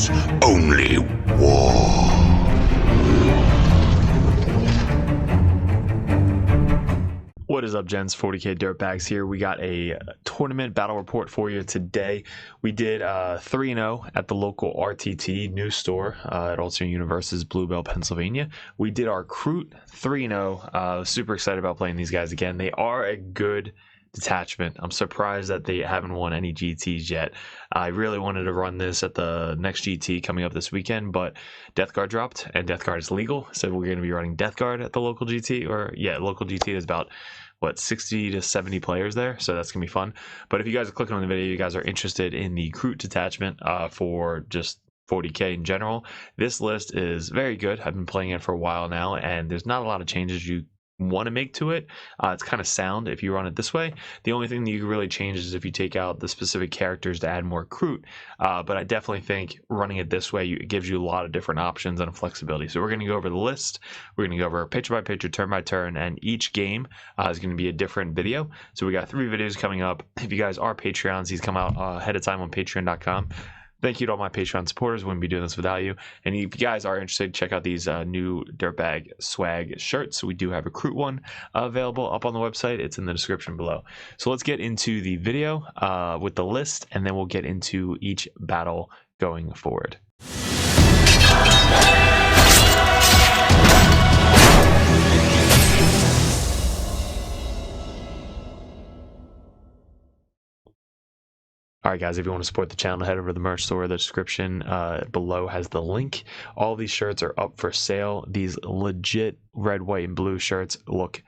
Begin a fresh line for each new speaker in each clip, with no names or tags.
is only war.
What is up, gents? 40k Dirtbags here. We got a tournament battle report for you today. We did 3-0 at the local RTT news store at Alternate Universes, Bluebell, Pennsylvania. We did our Kroot 3-0. Super excited about playing these guys again. They are a good detachment. I'm surprised that they haven't won any GTs yet. I really wanted to run this at the next GT coming up this weekend, but Death Guard dropped, and Death Guard is legal, so we're going to be running Death Guard at the local GT. Local GT is about 60 to 70 players there, so that's gonna be fun. But if you guys are clicking on the video, you guys are interested in the Kroot detachment for just 40k in general, this list is very good. I've been playing it for a while now, and there's not a lot of changes you want to make to it. It's kind of sound if you run it this way. The only thing that you can really change is if you take out the specific characters to add more Kroot. But I definitely think running it this way, it gives you a lot of different options and flexibility. So we're going to go over the list. We're going to go over picture by picture, turn by turn, and each game is going to be a different video. So we got 3 videos coming up. If you guys are Patreons, these come out ahead of time on patreon.com. Thank you to all my Patreon supporters. Wouldn't be doing this without you. And if you guys are interested, check out these new Dirtbag swag shirts. We do have a Kroot one available up on the website. It's in the description below. So let's get into the video with the list, and then we'll get into each battle going forward. Alright guys, if you want to support the channel, head over to the merch store. The description below has the link. All these shirts are up for sale. These legit red, white, and blue shirts look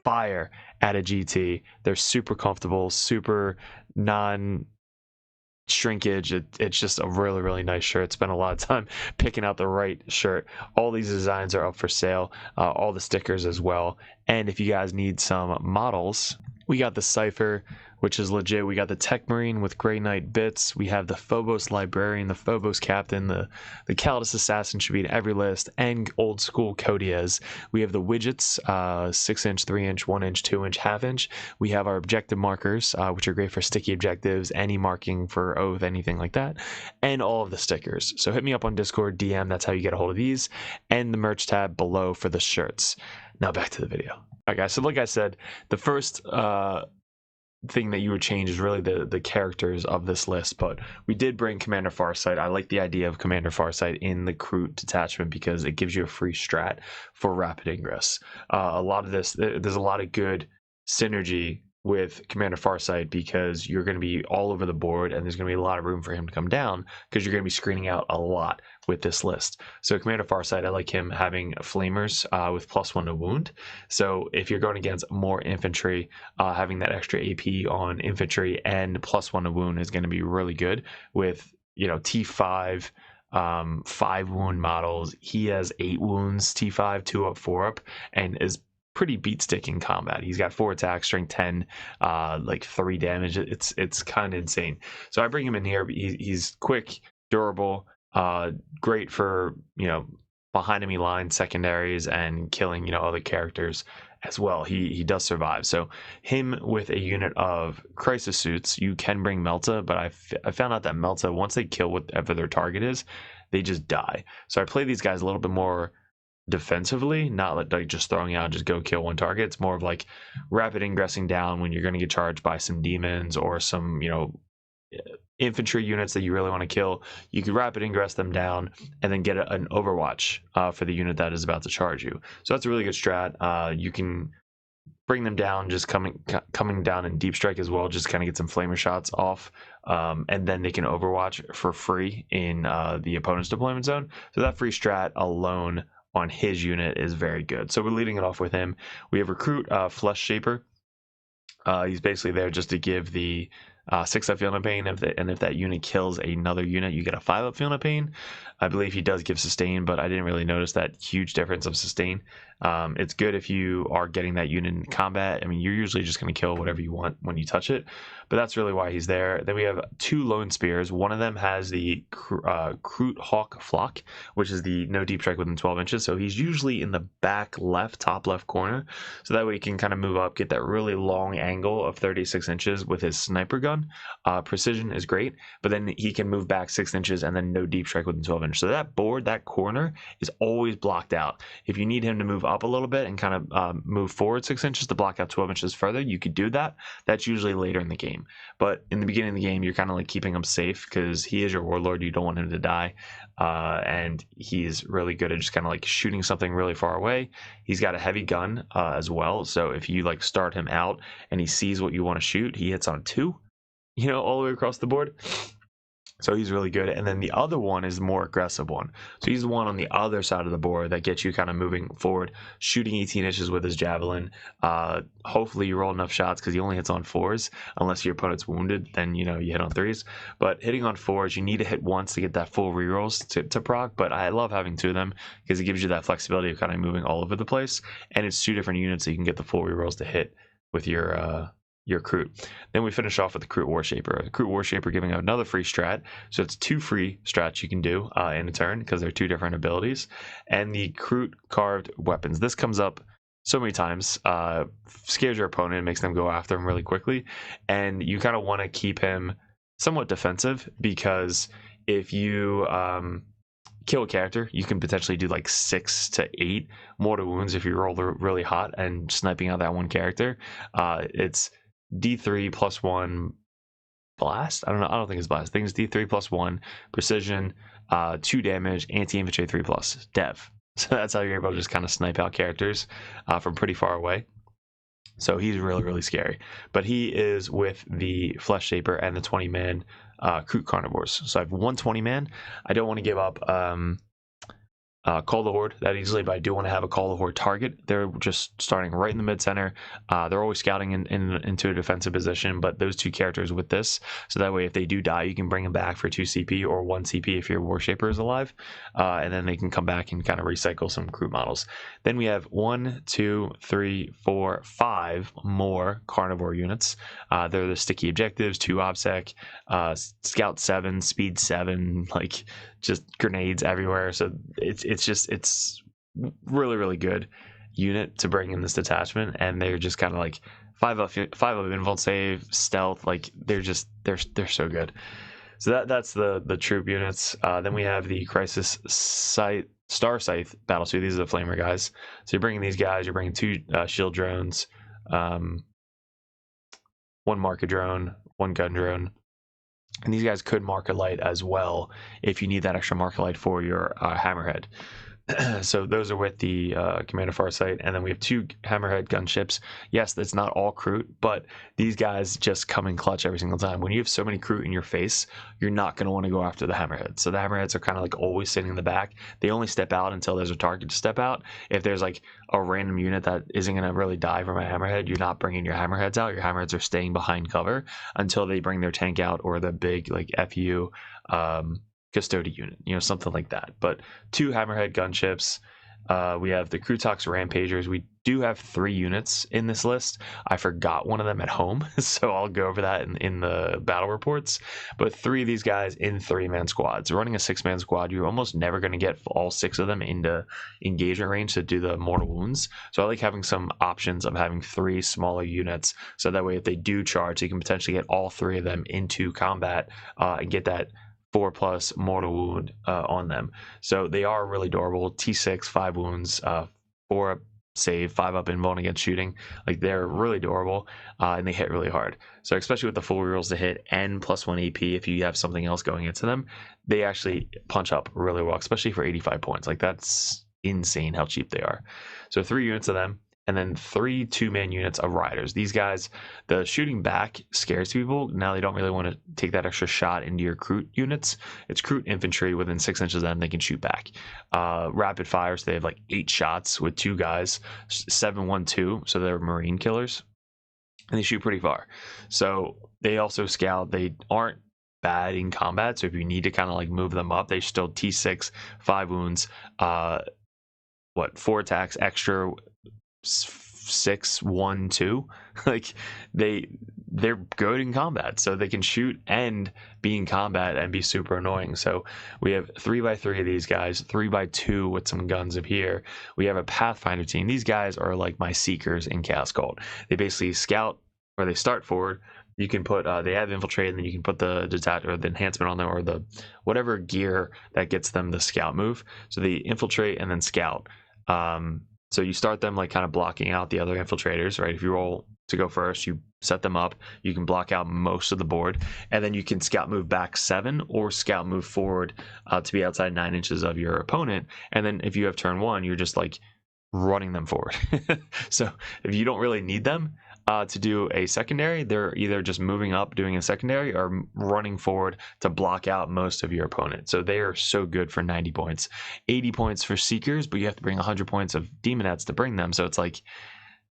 fire at a GT. They're super comfortable, super non-shrinkage. It's just a really, really nice shirt. Spent a lot of time picking out the right shirt. All these designs are up for sale. All the stickers as well. And if you guys need some models, we got the Cypher, which is legit. We got the Tech Marine with Grey Knight bits. We have the Phobos Librarian, the Phobos Captain, the Kaldis Assassin should be in every list, and old school Codiez. We have the widgets, 6-inch, 3-inch, 1-inch, 2-inch, half-inch. We have our objective markers, which are great for sticky objectives, any marking for oath, anything like that, and all of the stickers. So hit me up on Discord, DM, that's how you get a hold of these, and the merch tab below for the shirts. Now back to the video. All right, guys, so like I said, the first thing that you would change is really the characters of this list, but we did bring Commander Farsight. I like the idea of Commander Farsight in the Kroot detachment because it gives you a free strat for rapid ingress. A lot of this, there's a lot of good synergy with Commander Farsight because you're going to be all over the board and there's going to be a lot of room for him to come down because you're going to be screening out a lot with this list. So Commander Farsight, I like him having flamers with +1 to wound. So if you're going against more infantry, having that extra AP on infantry and +1 to wound is going to be really good with, you know, T5, 5 wound models. He has 8 wounds, T5, 2 up, 4 up, and is pretty beat stick in combat. He's got 4 attacks, strength 10, like 3 damage. It's kind of insane. So I bring him in here. He's quick, durable, great for, you know, behind enemy line secondaries and killing, you know, other characters as well. He does survive. So him with a unit of crisis suits, you can bring Melta, but I found out that Melta, once they kill whatever their target is, they just die. So I play these guys a little bit more defensively, not like just throwing out just go kill one target. It's more of like rapid ingressing down when you're going to get charged by some demons or some, you know, infantry units that you really want to kill. You could rapid ingress them down and then get an overwatch for the unit that is about to charge you. So that's a really good strat. You can bring them down just coming down in deep strike as well, just kind of get some flamer shots off, and then they can overwatch for free in the opponent's deployment zone. So that free strat alone on his unit is very good. So we're leading it off with him. We have Recruit Flesh Shaper. He's basically there just to give the 6-up Feel No Pain, and if that unit kills another unit, you get a 5-up Feel No Pain. I believe he does give sustain, but I didn't really notice that huge difference of sustain. It's good if you are getting that unit in combat. I mean, you're usually just going to kill whatever you want when you touch it, but that's really why he's there. Then we have 2 lone spears. One of them has the Kroot Hawk Flock, which is the no deep strike within 12 inches. So he's usually in the back left, top left corner. So that way he can kind of move up, get that really long angle of 36 inches with his sniper gun. Precision is great, but then he can move back 6 inches and then no deep strike within 12 inches. So that board, that corner is always blocked out. If you need him to move up a little bit and kind of move forward 6 inches to block out 12 inches further, you could do that. That's usually later in the game, but in the beginning of the game, you're kind of like keeping him safe because he is your warlord. You don't want him to die, and he's really good at just kind of like shooting something really far away. He's got a heavy gun as well, so if you like start him out and he sees what you want to shoot, he hits on 2, all the way across the board. So he's really good. And then the other one is the more aggressive one. So he's the one on the other side of the board that gets you kind of moving forward, shooting 18 inches with his javelin. Hopefully you roll enough shots because he only hits on 4s. Unless your opponent's wounded, then you hit on 3s. But hitting on 4s, you need to hit once to get that full rerolls to proc. But I love having 2 of them because it gives you that flexibility of kind of moving all over the place. And it's 2 different units, so you can get the full rerolls to hit with your Kroot. Then we finish off with the Kroot Warshaper. The Kroot Warshaper giving out another free strat. So it's 2 free strats you can do in a turn because they're 2 different abilities. And the Kroot carved weapons. This comes up so many times. Scares your opponent, makes them go after him really quickly. And you kind of want to keep him somewhat defensive because if you kill a character, you can potentially do like 6 to 8 mortal wounds if you roll really hot and sniping out that one character. It's D3 plus 1 blast. I don't know. I don't think it's blast. I think it's D3 plus 1 precision, 2 damage, anti-infantry 3+ dev. So that's how you're able to just kind of snipe out characters from pretty far away. So he's really, really scary. But he is with the Flesh Shaper and the 20-man Kroot Carnivores. So I have 120-man. I don't want to give up Call the Horde that easily, but I do want to have a Call the Horde target. They're just starting right in the mid-center. They're always scouting into a defensive position, but those 2 characters with this, so that way if they do die, you can bring them back for 2 CP or 1 CP if your Warshaper is alive, and then they can come back and kind of recycle some Kroot models. Then we have 1, 2, 3, 4, 5 more Carnivore units. They're the Sticky Objectives, 2 OBSEC, Scout 7, Speed 7, like just grenades everywhere. So it's really, really good unit to bring in this detachment, and they're just kind of like 5 up invuln save, stealth, like they're so good. So that's the troop units. Then we have the Crisis Star Scythe battle suit. These are the flamer guys. So you're bringing these guys, you're bringing 2 shield drones, 1 marker drone, 1 gun drone. And these guys could mark a light as well if you need that extra marker light for your Hammerhead. So those are with the Commander Farsight, and then we have 2 Hammerhead gunships. Yes, that's not all Kroot, but these guys just come in clutch every single time. When you have so many Kroot in your face, you're not going to want to go after the Hammerhead. So the Hammerheads are kind of like always sitting in the back. They only step out until there's a target to step out. If there's like a random unit that isn't going to really die from a Hammerhead, you're not bringing your Hammerheads out. Your Hammerheads are staying behind cover until they bring their tank out or the big like FU Custody unit, something like that. But 2 Hammerhead gunships. We have the Krootox Rampagers. We do have 3 units in this list. I forgot one of them at home, so I'll go over that in the battle reports. But 3 of these guys in 3-man squads. Running a 6-man squad, you're almost never going to get all 6 of them into engagement range to do the mortal wounds. So I like having some options of having 3 smaller units, so that way if they do charge, you can potentially get all 3 of them into combat and get that 4+ mortal wound on them. So they are really durable. T6, 5 wounds, 4 up save, 5 up invuln against shooting. Like they're really durable and they hit really hard. So especially with the full rerolls to hit and +1 AP, if you have something else going into them, they actually punch up really well, especially for 85 points. Like that's insane how cheap they are. So 3 units of them. And then 3 2-man units of riders. These guys, the shooting back scares people. Now they don't really want to take that extra shot into your Kroot units. It's Kroot infantry within 6 inches of them, they can shoot back. Rapid fire, so they have like 8 shots with 2 guys, 7-1-2, so they're marine killers. And they shoot pretty far. So they also scout. They aren't bad in combat, so if you need to kind of like move them up, they still T6, 5 wounds, what, 4 attacks extra, 6, 1, 2. Like they're good in combat, so they can shoot and be in combat and be super annoying. So we have 3x3 of these guys, 3x2 with some guns up here. We have a Pathfinder team. These guys are like my Seekers in Chaos Cult. They basically scout, or they start forward. You can put they have infiltrate, and then you can put the detach or the enhancement on them, or the whatever gear that gets them the scout move. So they infiltrate and then scout. So you start them like kind of blocking out the other infiltrators, right? If you roll to go first, you set them up. You can block out most of the board, and then you can scout move back 7 or scout move forward to be outside 9 inches of your opponent. And then if you have turn 1, you're just like running them forward. So if you don't really need them to do a secondary, they're either just moving up doing a secondary or running forward to block out most of your opponent. So they are so good for 90 points, 80 points for Seekers, but you have to bring 100 points of Demonettes to bring them. So it's like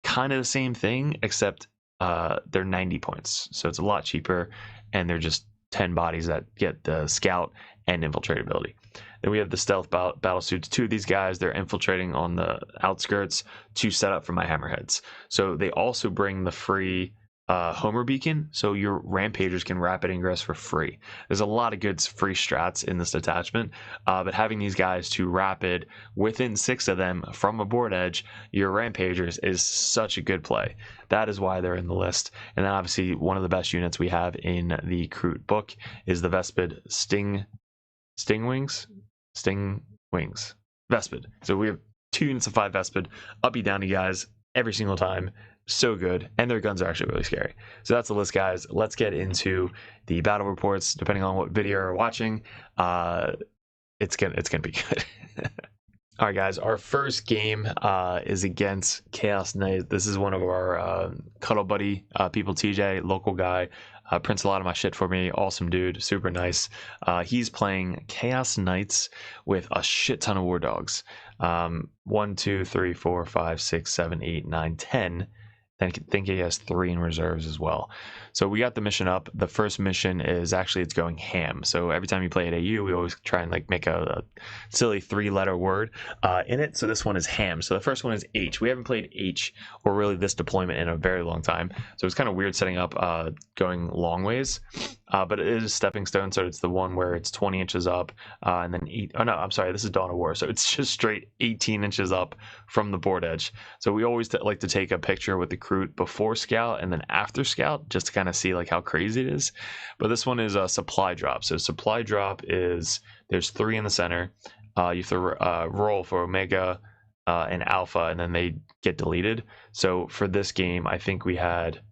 kind of the same thing, except they're 90 points. So it's a lot cheaper, and they're just 10 bodies that get the scout and infiltrate ability. Then we have the stealth battle suits. 2 of these guys, they're infiltrating on the outskirts to set up for my hammerheads. So they also bring the free Homer beacon, so your rampagers can rapid ingress for free. There's a lot of good free strats in this detachment, but having these guys to rapid within 6 of them from a board edge, your rampagers, is such a good play. That is why they're in the list. And then obviously one of the best units we have in the Kroot book is the Vespid Sting Wings. Vespid. So we have 2 units of 5 Vespid, uppy downy guys every single time. So good, and their guns are actually really scary. So that's the list, guys. Let's get into the battle reports. Depending on what video you're watching, it's gonna be good. All right, guys, our first game is against Chaos Knight. This is one of our cuddle buddy people, TJ, local guy. Prints a lot of my shit for me. Awesome dude, super nice. He's playing Chaos Knights with a shit ton of war dogs. 1, 2, 3, 4, 5, 6, 7, 8, 9, 10. I think he has 3 in reserves as well. So we got the mission up. The first mission is actually, it's going ham. So every time you play at AU, we always try and like make a silly 3-letter word in it. So this one is ham. So the first one is H. We haven't played H or really this deployment in a very long time. So it's kind of weird setting up going long ways. But it is stepping stone, so it's the one where it's 20 inches up, and then this is Dawn of War, so it's just straight 18 inches up from the board edge. So we always like to take a picture with the Kroot before scout and then after scout, just to kind of see like how crazy it is. But this one is a supply drop. So supply drop is, there's 3 in the center. You have to roll for Omega and Alpha, and then they get deleted. So for this game, I think we had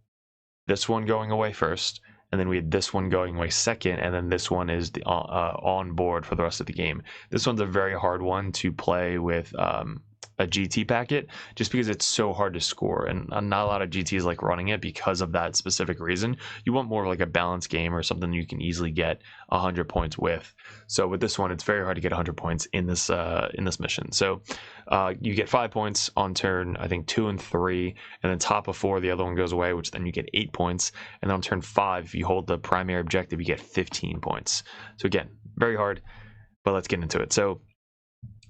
this one going away first, and then we had this one going away second, and then this one is the on board for the rest of the game. This one's a very hard one to play with a GT packet, just because it's so hard to score, and not a lot of GTs like running it because of that specific reason. You want more like a balanced game or something you can easily get 100 points with. So with this one, it's very hard to get 100 points in this mission. So you get 5 points on turn, I think 2 and 3, and then top of 4, the other one goes away, which then you get 8 points. And then on turn 5, if you hold the primary objective, you get 15 points. So again, very hard, but let's get into it. So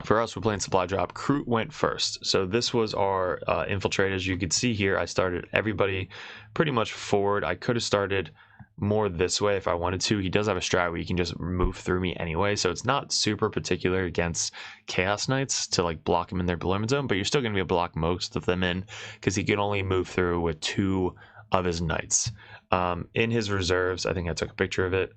for us, we're playing supply drop. Kroot went first. So this was our infiltrate. As you can see here, I started everybody pretty much forward. I could have started more this way if I wanted to. He does have a strat where you can just move through me anyway, so it's not super particular against Chaos Knights to like block them in their deployment zone, but you're still going to be able to block most of them in, because he can only move through with 2 of his knights. In his reserves, I think I took a picture of it.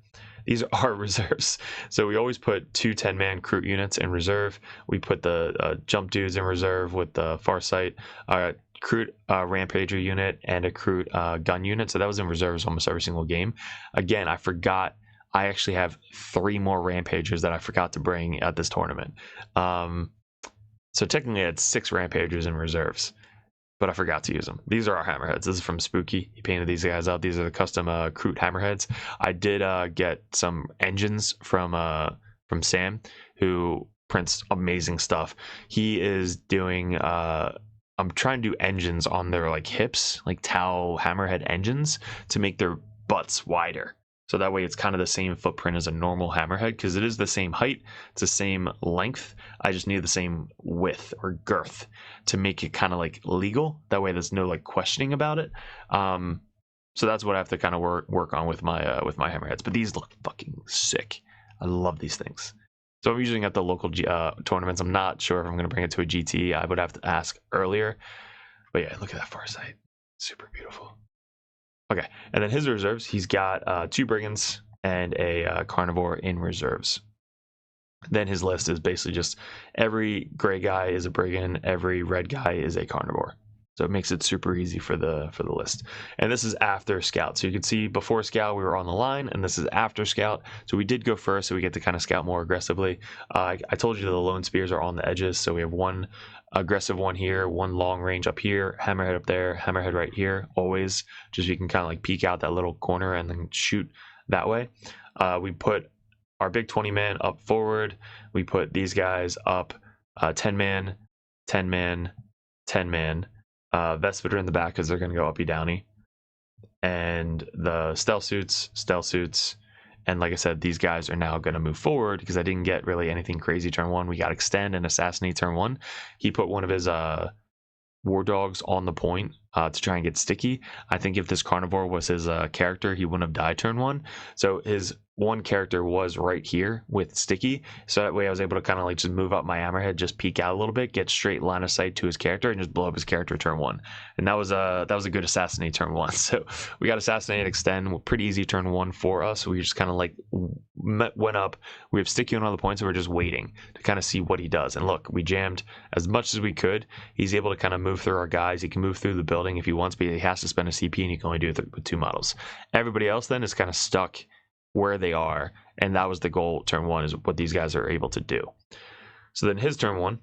These are reserves. So we always put 2 10-man Kroot units in reserve. We put the jump dudes in reserve with the Farsight, Kroot Rampager unit, and a Kroot gun unit. So that was in reserves almost every single game. Again, I forgot. I actually have 3 more Rampagers that I forgot to bring at this tournament. So technically I had 6 Rampagers in reserves, but I forgot to use them. These are our hammerheads. This is from Spooky. He painted these guys out. These are the custom Kroot hammerheads. I did get some engines from Sam, who prints amazing stuff. He is doing I'm trying to do engines on their like hips, like Tau hammerhead engines, to make their butts wider. So that way it's kind of the same footprint as a normal hammerhead, because it is the same height, it's the same length. I just need the same width or girth to make it kind of like legal. That way there's no like questioning about it. So that's what I have to kind of work on with my hammerheads. But these look fucking sick. I love these things. So I'm using at the local tournaments. I'm not sure if I'm going to bring it to a GT. I would have to ask earlier. But yeah, look at that far sight. Super beautiful. Okay, and then his reserves, he's got 2 brigands and a carnivore in reserves. Then his list is basically just every gray guy is a brigand, every red guy is a carnivore. So it makes it super easy for the list. And this is after Scout. So you can see before Scout we were on the line, and this is after Scout. So we did go first, so we get to kind of scout more aggressively. I told you the lone spears are on the edges, so we have one aggressive one here, one long range up here, hammerhead up there, hammerhead right here, always. Just so you can kind of like peek out that little corner and then shoot that way. We put our big 20-man up forward. We put these guys up 10-man, 10-man, 10-man. Vespeter in the back because they're going to go uppy downy, and the stealth suits, and like I said, these guys are now going to move forward because I didn't get really anything crazy turn 1. We got extend and assassinate turn 1. He put one of his war dogs on the point to try and get sticky. I think if this carnivore was his character, he wouldn't have died turn 1. So his one character was right here with sticky, so that way I was able to kind of like just move up my hammerhead, just peek out a little bit, get straight line of sight to his character, and just blow up his character turn 1. And that was a good assassinate turn 1. So we got assassinate, extend, pretty easy turn 1 for us. We just kind of like went up. We have sticky on all the points, and we're just waiting to kind of see what he does. And look, we jammed as much as we could. He's able to kind of move through our guys. He can move through the building if he wants, but he has to spend a CP, and he can only do it with 2 models. Everybody else then is kind of stuck where they are, and that was the goal turn 1, is what these guys are able to do. So then his turn 1,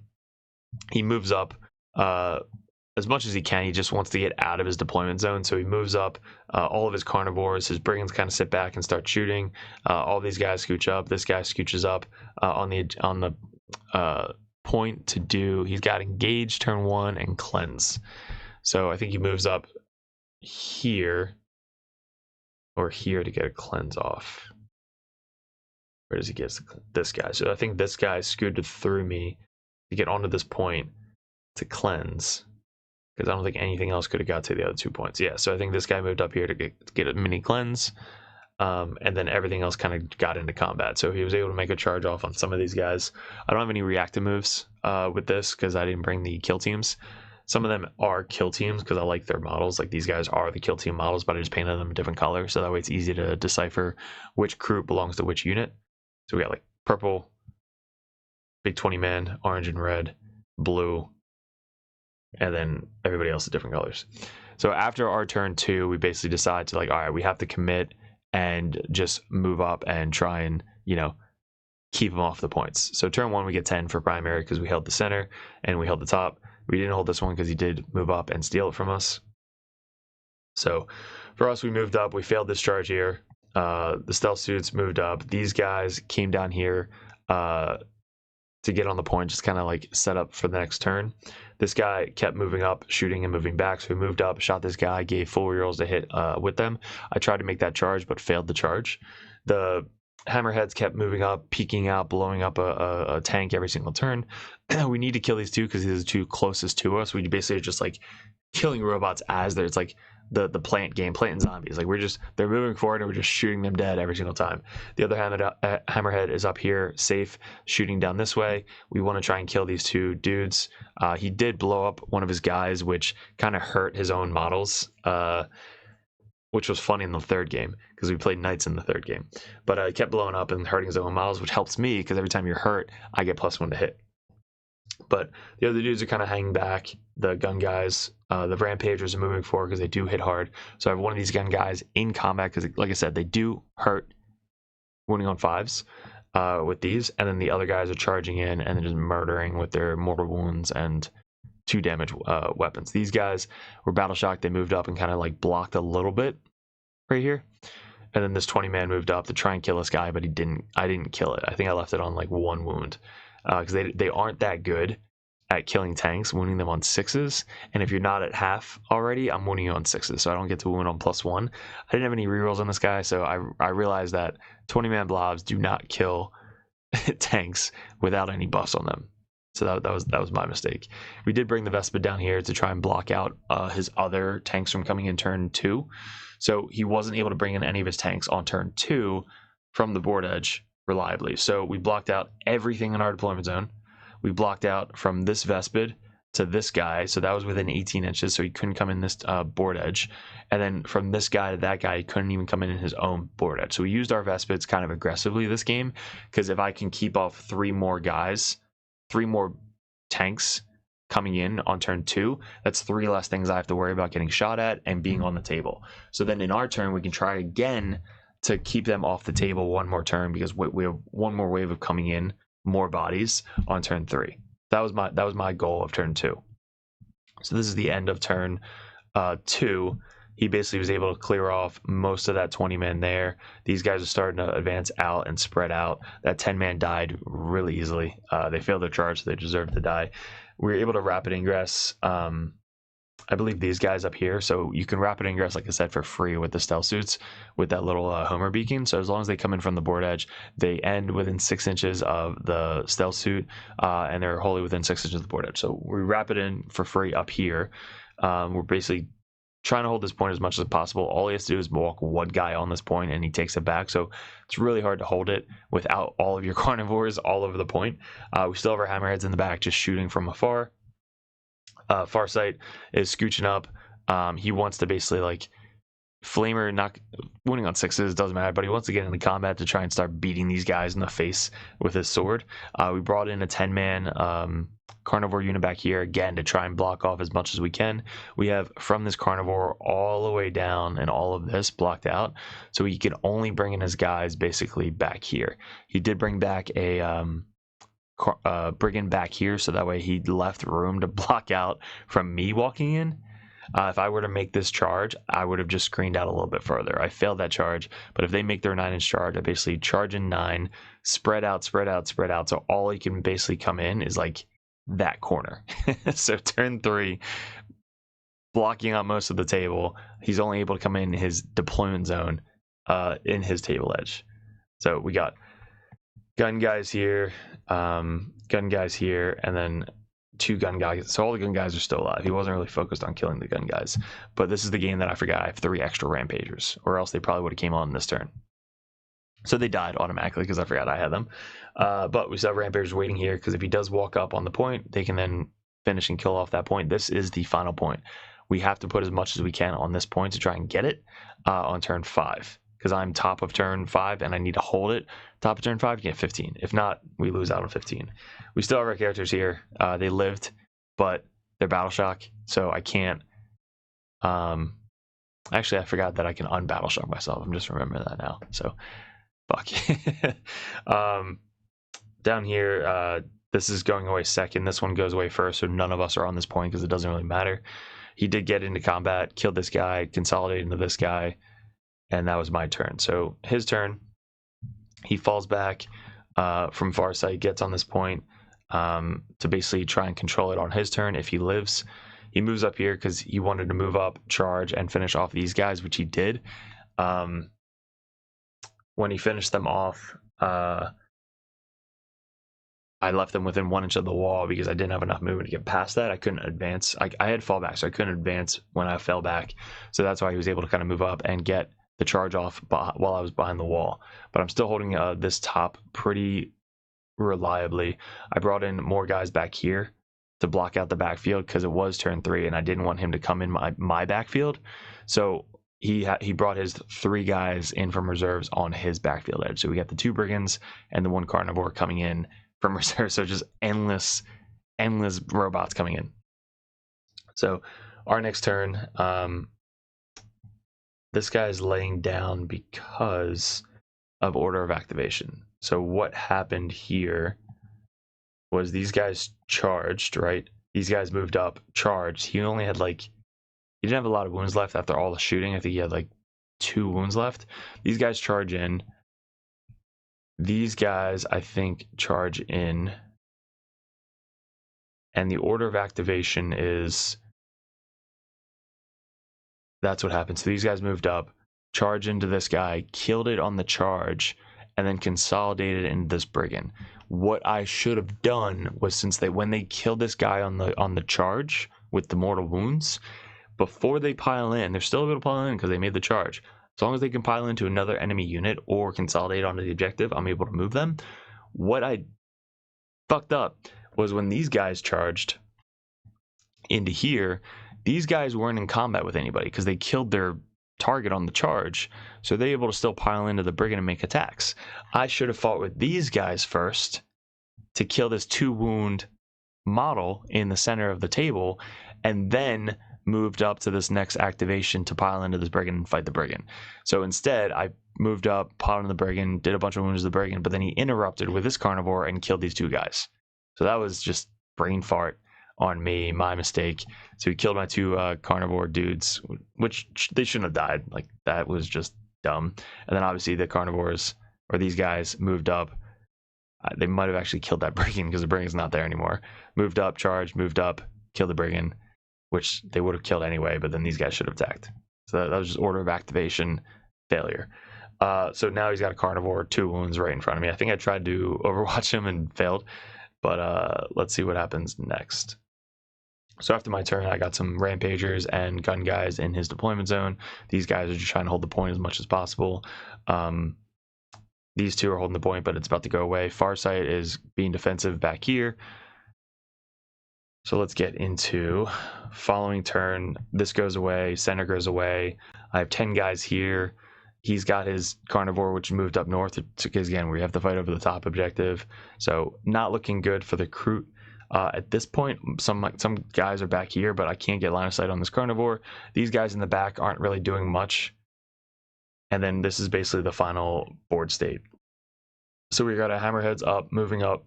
he moves up as much as he can. He just wants to get out of his deployment zone, so he moves up all of his carnivores. His brigands kind of sit back and start shooting. All these guys scooch up. This guy scooches up on the point to do. He's got engage turn 1 and cleanse. So I think he moves up here or here to get a cleanse off. Where does he get this guy? So I think this guy scooted through me to get onto this point to cleanse, because I don't think anything else could have got to the other 2 points. Yeah, so I think this guy moved up here to get a mini cleanse, and then everything else kind of got into combat. So he was able to make a charge off on some of these guys. I don't have any reactive moves with this because I didn't bring the kill teams. Some of them are kill teams because I like their models. Like these guys are the kill team models, but I just painted them a different color, so that way it's easy to decipher which Kroot belongs to which unit. So we got like purple, big 20-man, orange and red, blue, and then everybody else is different colors. So after our turn 2, we basically decide to like, all right, we have to commit and just move up and try and, you know, keep them off the points. So turn 1, we get 10 for primary because we held the center and we held the top. We didn't hold this one because he did move up and steal it from us. So for us, we moved up. We failed this charge here. The stealth suits moved up. These guys came down here to get on the point, just kind of like set up for the next turn. This guy kept moving up, shooting and moving back. So we moved up, shot this guy, gave full rerolls to hit with them. I tried to make that charge, but failed the charge. The hammerheads kept moving up, peeking out, blowing up a tank every single turn. We need to kill these 2 because these are the 2 closest to us. We basically are just like killing robots as they're, it's like the plant game, Plant and Zombies. Like they're moving forward and we're just shooting them dead every single time. The other hammerhead is up here, safe, shooting down this way. We want to try and kill these 2 dudes. He did blow up one of his guys, which kind of hurt his own models, which was funny in the 3rd game because we played knights in the 3rd game. But he kept blowing up and hurting his own models, which helps me because every time you're hurt, I get +1 to hit. But the other dudes are kind of hanging back. The gun guys, the rampagers are moving forward because they do hit hard. So I have one of these gun guys in combat because, like I said, they do hurt wounding on 5s with these. And then the other guys are charging in and then just murdering with their mortal wounds and 2 damage weapons. These guys were battle shocked. They moved up and kind of like blocked a little bit right here. And then this 20-man moved up to try and kill this guy, but I didn't kill it. I think I left it on like 1 wound because they aren't that good at killing tanks, wounding them on 6s. And if you're not at half already, I'm wounding you on 6s, so I don't get to wound on +1. I didn't have any rerolls on this guy, so I realized that 20-man blobs do not kill tanks without any buffs on them. So that was my mistake. We did bring the Vespid down here to try and block out his other tanks from coming in turn 2. So he wasn't able to bring in any of his tanks on turn 2 from the board edge reliably. So we blocked out everything in our deployment zone. We blocked out from this Vespid to this guy, so that was within 18 inches, so he couldn't come in this board edge. And then from this guy to that guy, he couldn't even come in his own board edge. So we used our Vespids kind of aggressively this game, because if I can keep off 3 more guys, 3 more tanks coming in on turn 2, that's 3 less things I have to worry about getting shot at and being on the table. So then in our turn, we can try again to keep them off the table one more turn, because we have one more wave of coming in, more bodies on turn 3. That was my goal of turn 2. So this is the end of turn 2. He basically was able to clear off most of that 20-man there. These guys are starting to advance out and spread out. That 10-man died really easily. They failed their charge, so they deserved to die. We were able to rapid ingress, I believe, these guys up here. So you can rapid ingress, like I said, for free with the stealth suits with that little Homer beacon. So as long as they come in from the board edge, they end within 6 inches of the stealth suit, and they're wholly within 6 inches of the board edge. So we rapid in for free up here. We're basically trying to hold this point as much as possible. All he has to do is walk one guy on this point and he takes it back. So it's really hard to hold it without all of your carnivores all over the point. We still have our hammerheads in the back just shooting from afar. Farsight is scooching up. He wants to basically, like, Flamer, not wounding on 6s, doesn't matter, but he wants to get into combat to try and start beating these guys in the face with his sword. We brought in a 10-man carnivore unit back here again to try and block off as much as we can. We have from this carnivore all the way down and all of this blocked out, so he can only bring in his guys basically back here. He did bring back a brigand back here, so that way he left room to block out from me walking in. If I were to make this charge, I would have just screened out a little bit further. I failed that charge, but if they make their 9-inch charge, I basically charge in 9, spread out, spread out, spread out, so all he can basically come in is like that corner. So turn 3, blocking out most of the table, he's only able to come in his deployment zone in his table edge. So we got gun guys here, and then 2 gun guys. So all the gun guys are still alive. He wasn't really focused on killing the gun guys. But this is the game that I forgot I have 3 extra rampagers, or else they probably would have came on this turn. So they died automatically because I forgot I had them. But we still have rampagers waiting here, because if he does walk up on the point, they can then finish and kill off that point. This is the final point. We have to put as much as we can on this point to try and get it on turn 5. Because I'm top of turn 5 and I need to hold it top of turn 5 to get 15. If not, we lose out on 15. We still have our characters here. They lived, but they're battle shock, so I can't. Actually, I forgot that I can unbattle shock myself. I'm just remembering that now. So, fuck. Down here, this is going away second. This one goes away first, so none of us are on this point because it doesn't really matter. He did get into combat, killed this guy, consolidated into this guy. And that was my turn. So his turn, he falls back from Farsight, gets on this point to basically try and control it on his turn. If he lives, he moves up here because he wanted to move up, charge, and finish off these guys, which he did. When he finished them off, I left them within 1 inch of the wall because I didn't have enough movement to get past that. I couldn't advance. I had fallback, so I couldn't advance when I fell back. So that's why he was able to kind of move up and get the charge off while I was behind the wall. But I'm still holding this top pretty reliably. I brought in more guys back here to block out the backfield because it was turn 3 and I didn't want him to come in my backfield. So he brought his 3 guys in from reserves on his backfield edge. So we got the 2 brigands and the 1 carnivore coming in from reserve. So just endless robots coming in. So our next turn, this guy's laying down because of order of activation. So what happened here was these guys charged, right? These guys moved up, charged. He only had he didn't have a lot of wounds left after all the shooting. I think he had 2 wounds left. These guys charge in. These guys, I think, charge in. And the order of activation is, that's what happened. So these guys moved up, charged into this guy, killed it on the charge, and then consolidated into this brigand. What I should have done was, since when they killed this guy on the charge with the mortal wounds, before they pile in, they're still able to pile in because they made the charge. As long as they can pile into another enemy unit or consolidate onto the objective, I'm able to move them. What I fucked up was when these guys charged into here, these guys weren't in combat with anybody because they killed their target on the charge, so they're able to still pile into the brigand and make attacks. I should have fought with these guys first to kill this 2-wound model in the center of the table, and then moved up to this next activation to pile into this brigand and fight the brigand. So instead, I moved up, piled into the brigand, did a bunch of wounds to the brigand, but then he interrupted with this carnivore and killed these 2 guys. So that was just brain fart on me, my mistake. So he killed my 2 carnivore dudes, which they shouldn't have died. Like, that was just dumb. And then obviously the carnivores, or these guys, moved up. They might have actually killed that brigand because the brigand's not there anymore. Moved up, charged, moved up, killed the brigand, which they would have killed anyway, but then these guys should have attacked. So that was just order of activation failure. So now he's got a carnivore, 2 wounds right in front of me. I think I tried to overwatch him and failed, but let's see what happens next. So after my turn, I got some rampagers and gun guys in his deployment zone. These guys are just trying to hold the point as much as possible. These 2 are holding the point, but it's about to go away. Farsight is being defensive back here. So let's get into following turn. This goes away, center goes away. I have 10 guys here. He's got his carnivore, which moved up north, because again, we have to fight over the top objective. So not looking good for the Kroot. At this point, some guys are back here, but I can't get line of sight on this carnivore. These guys in the back aren't really doing much. And then this is basically the final board state. So we got a hammerheads up, moving up.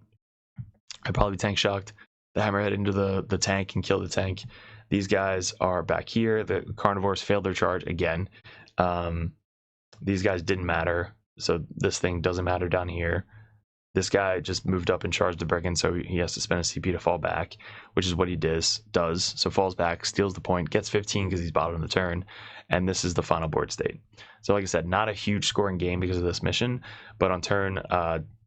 I probably tank shocked the hammerhead into the tank and kill the tank. These guys are back here. The carnivores failed their charge again. These guys didn't matter, so this thing doesn't matter down here. This guy just moved up and charged the brigand, so he has to spend a CP to fall back, which is what he does. So falls back, steals the point, gets 15 because he's bottom of the turn, and this is the final board state. So like I said, not a huge scoring game because of this mission, but on turn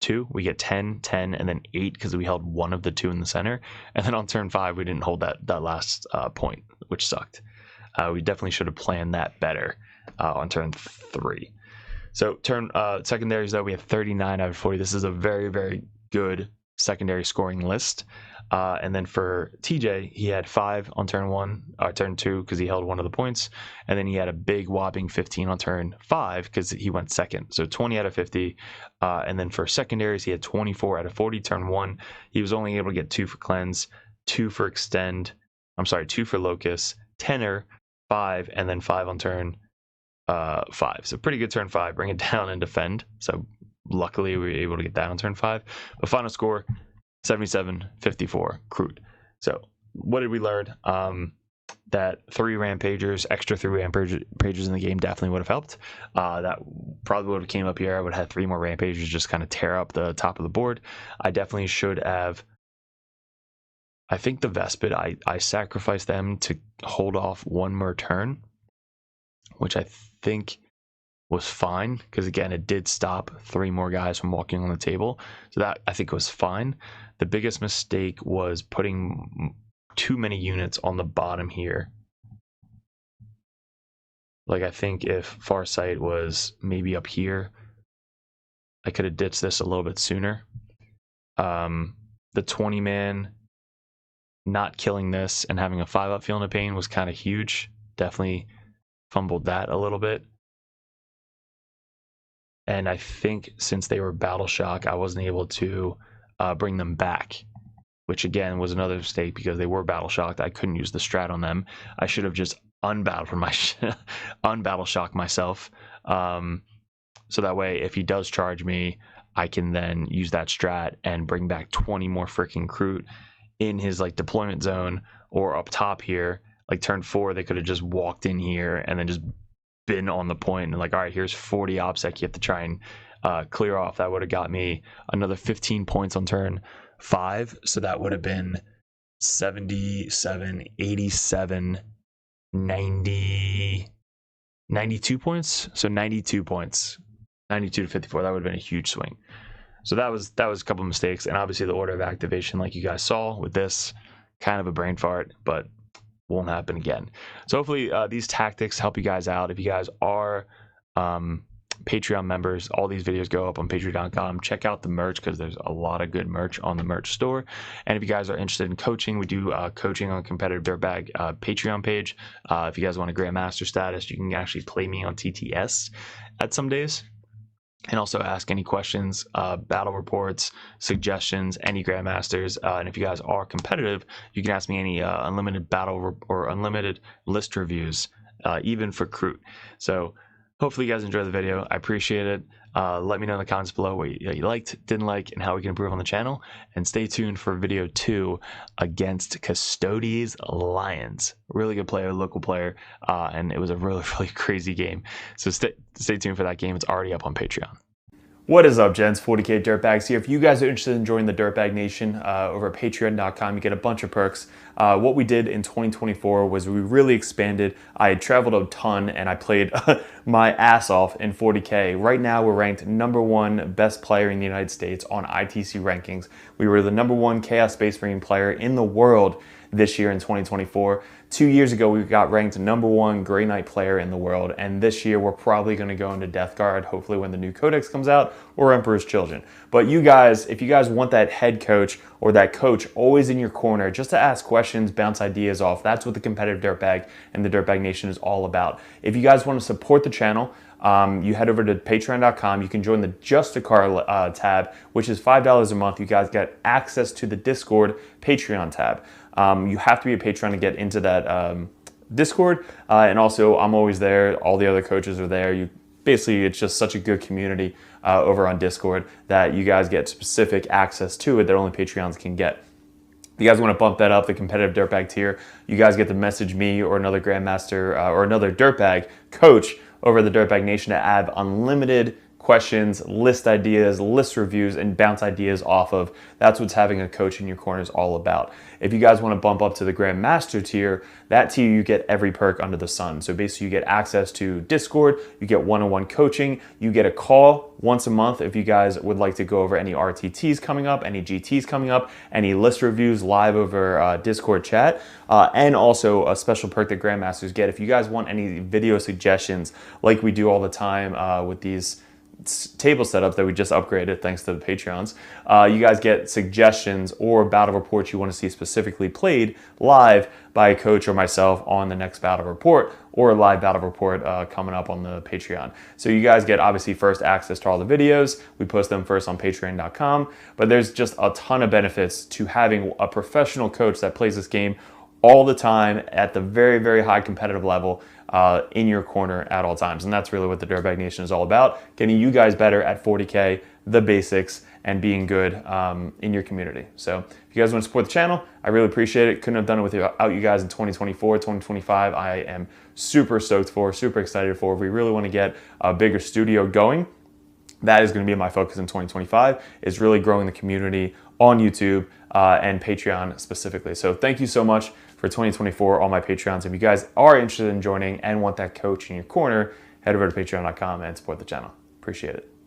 2, we get 10, 10, and then 8 because we held one of the 2 in the center, and then on turn 5, we didn't hold that last point, which sucked. We definitely should have planned that better on turn 3. So turn secondaries, though, we have 39 out of 40. This is a very, very good secondary scoring list. And then for TJ, he had 5 on turn 1, turn 2, because he held one of the points. And then he had a big whopping 15 on turn 5 because he went second. So 20 out of 50. And then for secondaries, he had 24 out of 40. Turn 1, he was only able to get 2 for cleanse, 2 for extend. 2 for locus, tenor, 5, and then 5 on turn 5. So pretty good turn 5. Bring it down and defend. So luckily we were able to get that on turn 5. But final score, 77-54 Kroot. So what did we learn? That 3 rampagers, extra 3 rampagers in the game definitely would have helped. That probably would have came up here. I would have had 3 more rampagers just kind of tear up the top of the board. I definitely should have. I think the Vespid, I sacrificed them to hold off 1 more turn, which I think was fine, because again, it did stop 3 more guys from walking on the table. So that I think was fine. The biggest mistake was putting too many units on the bottom here. Like, I think if Farsight was maybe up here, I could have ditched this a little bit sooner. The 20-man not killing this and having a 5-up feeling of pain was kind of huge. Definitely fumbled that a little bit. And I think since they were battle shock, I wasn't able to bring them back, which again was another mistake because they were battle shocked. I couldn't use the strat on them. I should have just unbattle shock myself. So that way, if he does charge me, I can then use that strat and bring back 20 more freaking Kroot in his like deployment zone or up top here. Like turn 4, they could have just walked in here and then just been on the point and like, all right, here's 40 OPSEC you have to try and clear off. That would have got me another 15 points on turn 5. So that would have been 77, 87, 90, 92 points. So 92 points, 92 to 54. That would have been a huge swing. So that was a couple of mistakes, and obviously the order of activation, like you guys saw with this, kind of a brain fart, but won't happen again. So hopefully these tactics help you guys out. If you guys are Patreon members, all these videos go up on patreon.com. Check out the merch because there's a lot of good merch on the merch store. And if you guys are interested in coaching, we do coaching on Competitive Dirtbag Patreon page. If you guys want a Grandmaster status, you can actually play me on TTS at some days. And also ask any questions, battle reports, suggestions, any Grandmasters. And if you guys are competitive, you can ask me any unlimited battle or unlimited list reviews, even for Kroot. So hopefully you guys enjoyed the video. I appreciate it. Let me know in the comments below what you liked, didn't like, and how we can improve on the channel. And stay tuned for video 2 against Custodes Lions. Really good player, local player, and it was a really, really crazy game. So stay tuned for that game. It's already up on Patreon. What is up, gents? 40k Dirtbags here. If you guys are interested in joining the Dirtbag Nation over at patreon.com, you get a bunch of perks. What we did in 2024 was we really expanded. I had traveled a ton and I played my ass off in 40k. Right now we're ranked #1 best player in the United States on ITC rankings. We were the #1 Chaos Space Marine player in the world this year in 2024. 2 years ago, we got ranked #1 Grey Knight player in the world, and this year we're probably going to go into Death Guard, hopefully when the new Codex comes out, or Emperor's Children. But you guys, if you guys want that head coach or that coach always in your corner, just to ask questions, bounce ideas off, that's what the Competitive Dirtbag and the Dirtbag Nation is all about. If you guys want to support the channel, you head over to patreon.com. You can join the Just a Car tab, which is $5 a month. You guys get access to the Discord Patreon tab. You have to be a patron to get into that Discord, and also I'm always there. All the other coaches are there. Basically, it's just such a good community over on Discord that you guys get specific access to it that only Patreons can get. If you guys want to bump that up, the Competitive Dirtbag tier, you guys get to message me or another Grandmaster or another Dirtbag coach over the Dirtbag Nation to add unlimited questions, list ideas, list reviews, and bounce ideas off of. That's what having a coach in your corner is all about. If you guys want to bump up to the Grandmaster tier, that tier you get every perk under the sun. So basically you get access to Discord, you get one-on-one coaching, you get a call once a month if you guys would like to go over any RTTs coming up, any GTs coming up, any list reviews live over Discord chat, and also a special perk that Grandmasters get. If you guys want any video suggestions like we do all the time with these table setups that we just upgraded thanks to the Patreons, you guys get suggestions or battle reports you want to see specifically played live by a coach or myself on the next battle report, or a live battle report coming up on the Patreon. So you guys get obviously first access to all the videos. We post them first on patreon.com, but there's just a ton of benefits to having a professional coach that plays this game all the time at the very, very high competitive level in your corner at all times. And that's really what the Dirtbag Nation is all about, getting you guys better at 40K, the basics, and being good in your community. So if you guys want to support the channel, I really appreciate it. Couldn't have done it without you guys in 2024, 2025. I am super stoked for, super excited for. We really want to get a bigger studio going. That is going to be my focus in 2025, is really growing the community on YouTube and Patreon specifically. So thank you so much for 2024, all my Patreons. If you guys are interested in joining and want that coach in your corner, head over to patreon.com and support the channel. Appreciate it.